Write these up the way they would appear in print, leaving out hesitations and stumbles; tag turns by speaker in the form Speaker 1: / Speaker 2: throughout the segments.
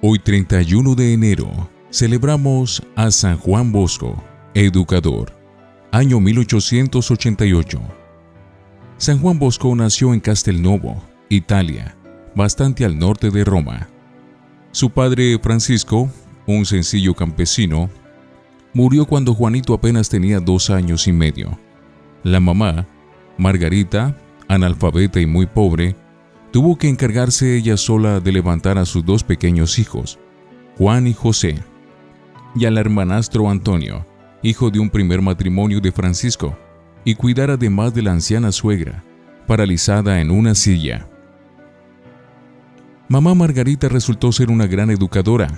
Speaker 1: Hoy 31 de enero celebramos a San Juan Bosco, educador, año 1888. San Juan Bosco nació en Castelnuovo, Italia, bastante al norte de Roma. Su padre Francisco, un sencillo campesino, murió cuando Juanito apenas tenía 2 años y medio. La mamá, Margarita, analfabeta y muy pobre, tuvo que encargarse ella sola de levantar a sus 2 pequeños hijos, Juan y José, y al hermanastro Antonio, hijo de un primer matrimonio de Francisco, y cuidar además de la anciana suegra, paralizada en una silla. Mamá Margarita resultó ser una gran educadora.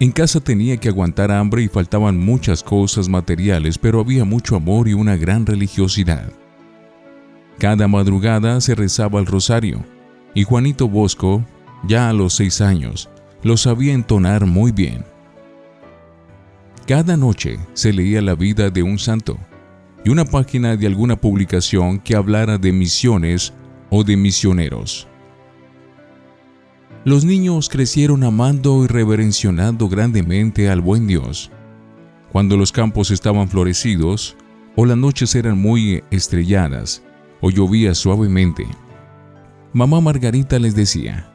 Speaker 1: En casa tenía que aguantar hambre y faltaban muchas cosas materiales, pero había mucho amor y una gran religiosidad. Cada madrugada se rezaba el rosario, y Juanito Bosco, ya a los 6 años, lo sabía entonar muy bien. Cada noche se leía la vida de un santo y una página de alguna publicación que hablara de misiones o de misioneros. Los niños crecieron amando y reverencionando grandemente al buen Dios. Cuando los campos estaban florecidos, o las noches eran muy estrelladas, o llovía suavemente, mamá Margarita les decía: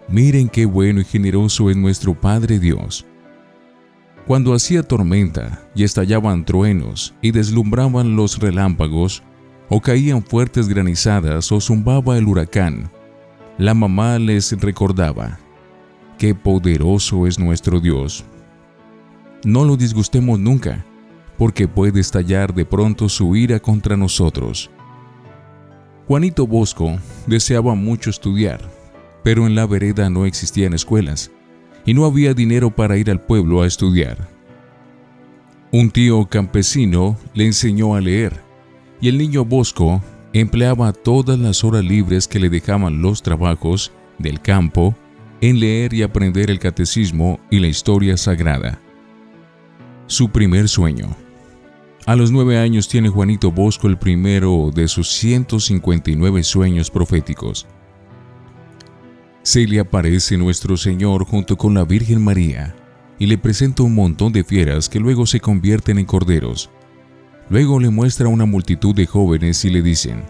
Speaker 1: «Miren qué bueno y generoso es nuestro Padre Dios». Cuando hacía tormenta y estallaban truenos y deslumbraban los relámpagos, o caían fuertes granizadas o zumbaba el huracán, la mamá les recordaba: «Qué poderoso es nuestro Dios. No lo disgustemos nunca, porque puede estallar de pronto su ira contra nosotros». Juanito Bosco deseaba mucho estudiar, pero en la vereda no existían escuelas y no había dinero para ir al pueblo a estudiar. Un tío campesino le enseñó a leer, y el niño Bosco empleaba todas las horas libres que le dejaban los trabajos del campo en leer y aprender el catecismo y la historia sagrada. Su primer sueño. A los 9 años tiene Juanito Bosco el primero de sus 159 sueños proféticos. Se le aparece nuestro Señor junto con la Virgen María y le presenta un montón de fieras que luego se convierten en corderos. Luego le muestra a una multitud de jóvenes y le dicen: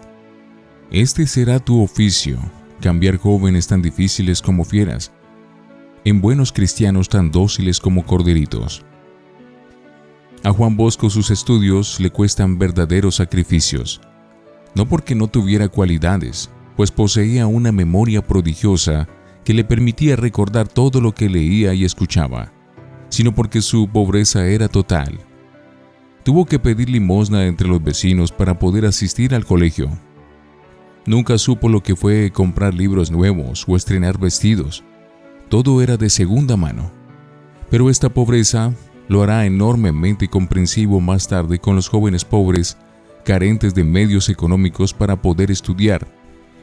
Speaker 1: «Este será tu oficio, cambiar jóvenes tan difíciles como fieras, en buenos cristianos tan dóciles como corderitos». A Juan Bosco sus estudios le cuestan verdaderos sacrificios, no porque no tuviera cualidades, pues poseía una memoria prodigiosa que le permitía recordar todo lo que leía y escuchaba, sino porque su pobreza era total. Tuvo que pedir limosna entre los vecinos para poder asistir al colegio. Nunca supo lo que fue comprar libros nuevos o estrenar vestidos. Todo era de segunda mano. Pero esta pobreza lo hará enormemente comprensivo más tarde con los jóvenes pobres, carentes de medios económicos para poder estudiar,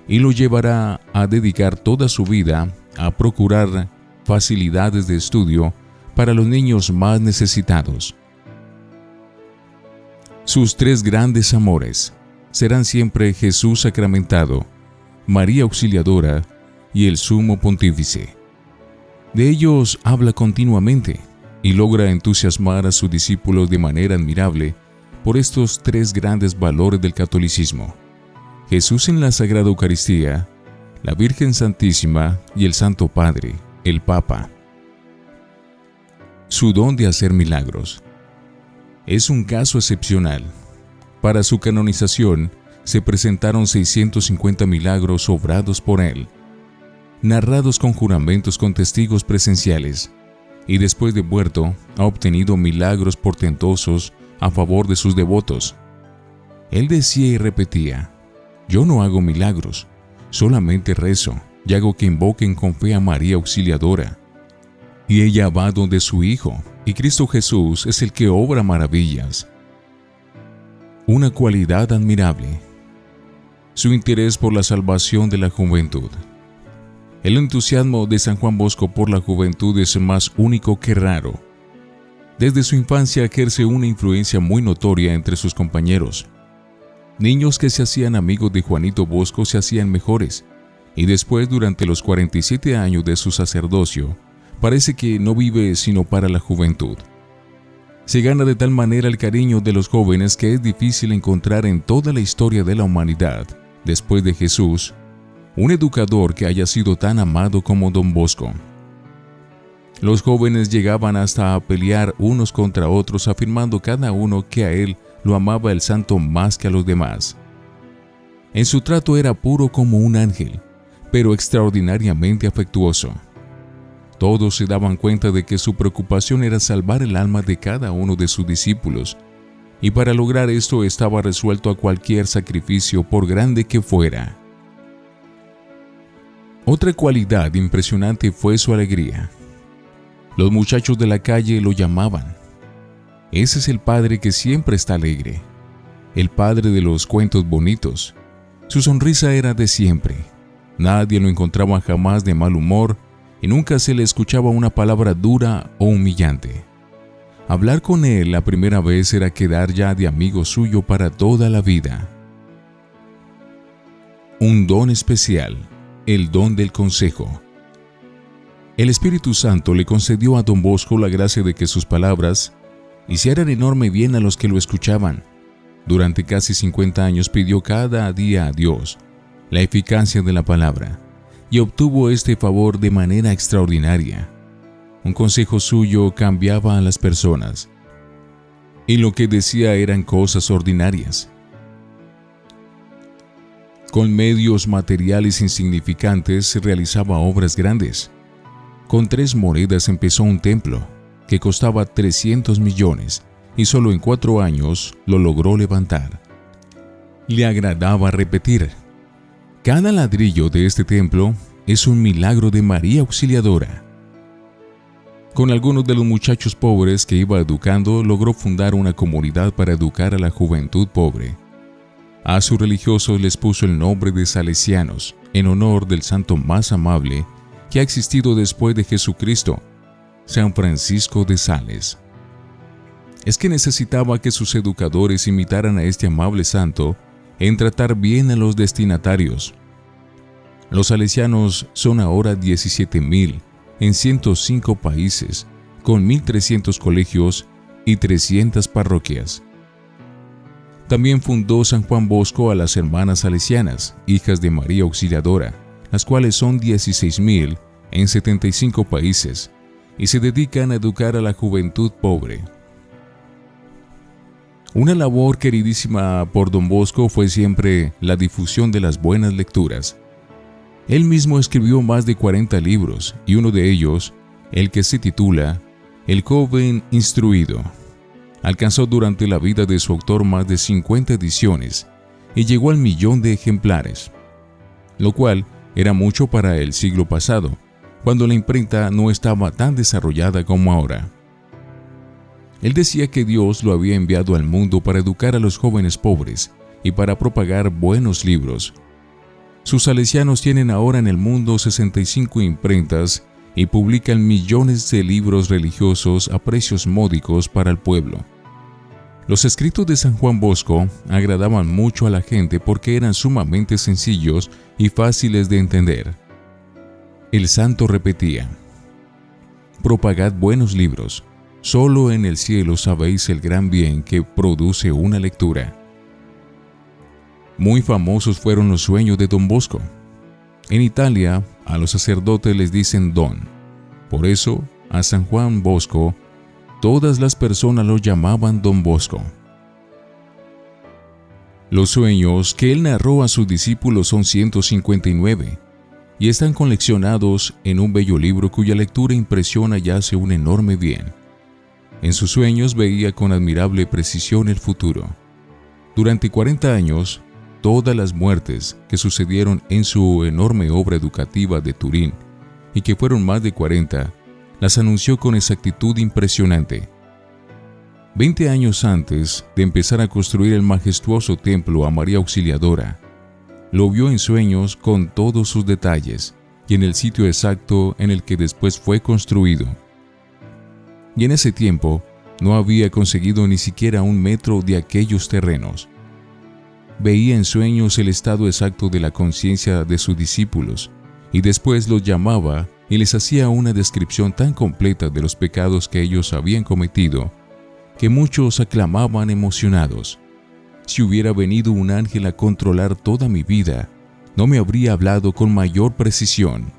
Speaker 1: y lo llevará a dedicar toda su vida a procurar facilidades de estudio para los niños más necesitados. Sus 3 grandes amores serán siempre Jesús sacramentado, María Auxiliadora y el Sumo Pontífice. De ellos habla continuamente y logra entusiasmar a sus discípulos de manera admirable por estos 3 grandes valores del catolicismo: Jesús en la Sagrada Eucaristía, la Virgen Santísima y el Santo Padre, el Papa. Su don de hacer milagros es un caso excepcional. Para su canonización se presentaron 650 milagros obrados por él, narrados con juramentos con testigos presenciales, y después de muerto ha obtenido milagros portentosos a favor de sus devotos. Él decía y repetía: «Yo no hago milagros, solamente rezo y hago que invoquen con fe a María Auxiliadora. Y ella va donde su Hijo, y Cristo Jesús es el que obra maravillas». Una cualidad admirable: su interés por la salvación de la juventud. El entusiasmo de San Juan Bosco por la juventud es más único que raro. Desde su infancia ejerce una influencia muy notoria entre sus compañeros. Niños que se hacían amigos de Juanito Bosco se hacían mejores, y después, durante los 47 años de su sacerdocio, parece que no vive sino para la juventud. Se gana de tal manera el cariño de los jóvenes que es difícil encontrar en toda la historia de la humanidad, después de Jesús, un educador que haya sido tan amado como Don Bosco. Los jóvenes llegaban hasta a pelear unos contra otros, afirmando cada uno que a él lo amaba el santo más que a los demás. En su trato era puro como un ángel, pero extraordinariamente afectuoso. Todos se daban cuenta de que su preocupación era salvar el alma de cada uno de sus discípulos, y para lograr esto estaba resuelto a cualquier sacrificio, por grande que fuera. Otra cualidad impresionante fue su alegría. Los muchachos de la calle lo llamaban: ese es el padre que siempre está alegre, el padre de los cuentos bonitos. Su sonrisa era de siempre. Nadie lo encontraba jamás de mal humor y nunca se le escuchaba una palabra dura o humillante. Hablar con él la primera vez era quedar ya de amigo suyo para toda la vida. Un don especial, el don del consejo. El Espíritu Santo le concedió a Don Bosco la gracia de que sus palabras hicieran enorme bien a los que lo escuchaban. Durante casi 50 años pidió cada día a Dios la eficacia de la palabra, y obtuvo este favor de manera extraordinaria. Un consejo suyo cambiaba a las personas, y lo que decía eran cosas ordinarias. Con medios materiales insignificantes realizaba obras grandes. Con 3 monedas empezó un templo que costaba 300 millones y solo en 4 años lo logró levantar. Le agradaba repetir: cada ladrillo de este templo es un milagro de María Auxiliadora. Con algunos de los muchachos pobres que iba educando, logró fundar una comunidad para educar a la juventud pobre. A sus religiosos les puso el nombre de Salesianos, en honor del santo más amable que ha existido después de Jesucristo, San Francisco de Sales. Es que necesitaba que sus educadores imitaran a este amable santo en tratar bien a los destinatarios. Los salesianos son ahora 17,000 en 105 países, con 1,300 colegios y 300 parroquias. También fundó San Juan Bosco a las Hermanas Salesianas, hijas de María Auxiliadora, las cuales son 16,000 en 75 países, y se dedican a educar a la juventud pobre. Una labor queridísima por Don Bosco fue siempre la difusión de las buenas lecturas. Él mismo escribió más de 40 libros, y uno de ellos, el que se titula El joven instruido, alcanzó durante la vida de su autor más de 50 ediciones y llegó al 1,000,000 de ejemplares, lo cual era mucho para el siglo pasado, cuando la imprenta no estaba tan desarrollada como ahora. Él decía que Dios lo había enviado al mundo para educar a los jóvenes pobres y para propagar buenos libros. Sus salesianos tienen ahora en el mundo 65 imprentas y publican millones de libros religiosos a precios módicos para el pueblo. Los escritos de San Juan Bosco agradaban mucho a la gente porque eran sumamente sencillos y fáciles de entender. El santo repetía: propagad buenos libros, solo en el cielo sabéis el gran bien que produce una lectura. Muy famosos fueron los sueños de Don Bosco. En Italia, a los sacerdotes les dicen Don. Por eso, a San Juan Bosco, todas las personas lo llamaban Don Bosco. Los sueños que él narró a sus discípulos son 159 y están coleccionados en un bello libro cuya lectura impresiona y hace un enorme bien. En sus sueños veía con admirable precisión el futuro. Durante 40 años, todas las muertes que sucedieron en su enorme obra educativa de Turín, y que fueron más de 40, las anunció con exactitud impresionante. 20 años antes de empezar a construir el majestuoso templo a María Auxiliadora, lo vio en sueños con todos sus detalles y en el sitio exacto en el que después fue construido. Y en ese tiempo no había conseguido ni siquiera 1 metro de aquellos terrenos. veía en sueños el estado exacto de la conciencia de sus discípulos y después los llamaba y les hacía una descripción tan completa de los pecados que ellos habían cometido que muchos aclamaban emocionados: si hubiera venido un ángel a controlar toda mi vida, no me habría hablado con mayor precisión.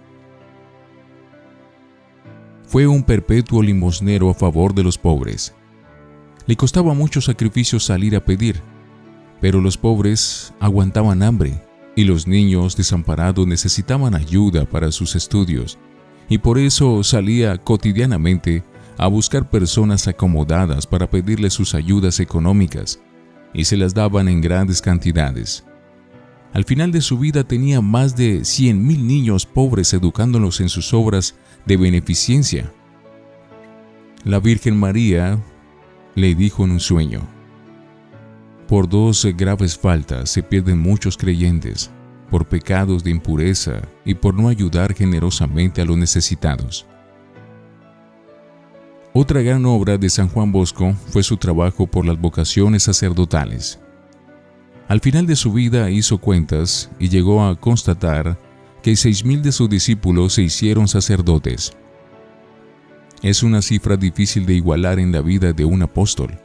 Speaker 1: Fue un perpetuo limosnero a favor de los pobres. Le costaba mucho sacrificio salir a pedir, pero los pobres aguantaban hambre y los niños desamparados necesitaban ayuda para sus estudios, y por eso salía cotidianamente a buscar personas acomodadas para pedirles sus ayudas económicas, y se las daban en grandes cantidades. Al final de su vida tenía más de 100,000 niños pobres educándolos en sus obras de beneficencia. La Virgen María le dijo en un sueño: por 2 graves faltas se pierden muchos creyentes, por pecados de impureza y por no ayudar generosamente a los necesitados. Otra gran obra de San Juan Bosco fue su trabajo por las vocaciones sacerdotales. Al final de su vida hizo cuentas y llegó a constatar que 6,000 de sus discípulos se hicieron sacerdotes. Es una cifra difícil de igualar en la vida de un apóstol.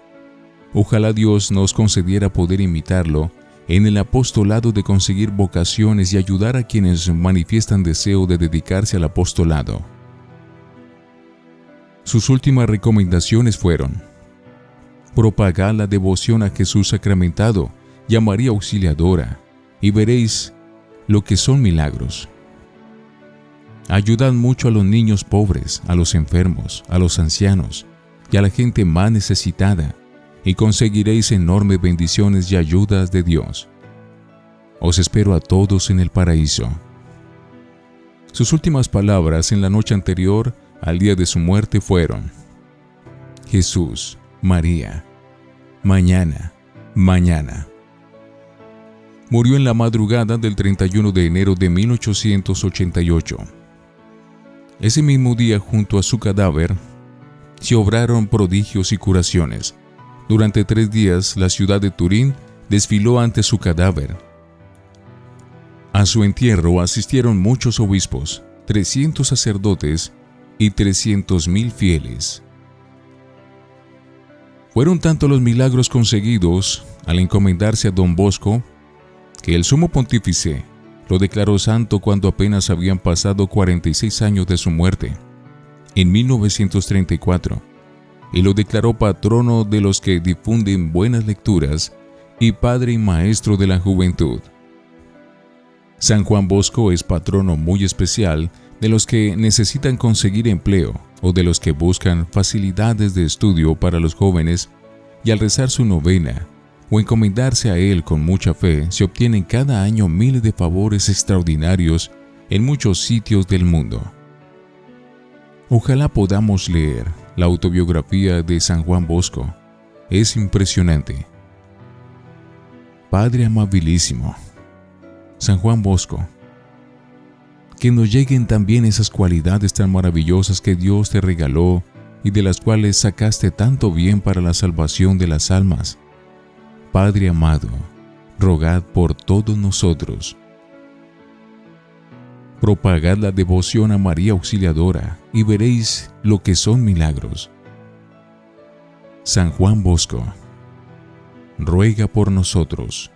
Speaker 1: Ojalá Dios nos concediera poder imitarlo en el apostolado de conseguir vocaciones y ayudar a quienes manifiestan deseo de dedicarse al apostolado. Sus últimas recomendaciones fueron: propagad la devoción a Jesús sacramentado y a María Auxiliadora, y veréis lo que son milagros. Ayudad mucho a los niños pobres, a los enfermos, a los ancianos y a la gente más necesitada, y conseguiréis enormes bendiciones y ayudas de Dios. Os espero a todos en el paraíso. Sus últimas palabras en la noche anterior al día de su muerte fueron: Jesús, María, mañana, mañana. Murió en la madrugada del 31 de enero de 1888. Ese mismo día, junto a su cadáver, se obraron prodigios y curaciones. Durante 3 días, la ciudad de Turín desfiló ante su cadáver. A su entierro asistieron muchos obispos, 300 sacerdotes y 300,000 fieles. Fueron tantos los milagros conseguidos al encomendarse a Don Bosco que el sumo pontífice lo declaró santo cuando apenas habían pasado 46 años de su muerte, en 1934, y lo declaró patrono de los que difunden buenas lecturas y padre y maestro de la juventud. San Juan Bosco es patrono muy especial de los que necesitan conseguir empleo o de los que buscan facilidades de estudio para los jóvenes, y al rezar su novena o encomendarse a él con mucha fe, se obtienen cada año miles de favores extraordinarios en muchos sitios del mundo. Ojalá podamos leer la autobiografía de San Juan Bosco. Es impresionante. Padre amabilísimo, San Juan Bosco, que nos lleguen también esas cualidades tan maravillosas que Dios te regaló y de las cuales sacaste tanto bien para la salvación de las almas. Padre amado, rogad por todos nosotros. Propagad la devoción a María Auxiliadora y veréis lo que son milagros. San Juan Bosco, ruega por nosotros.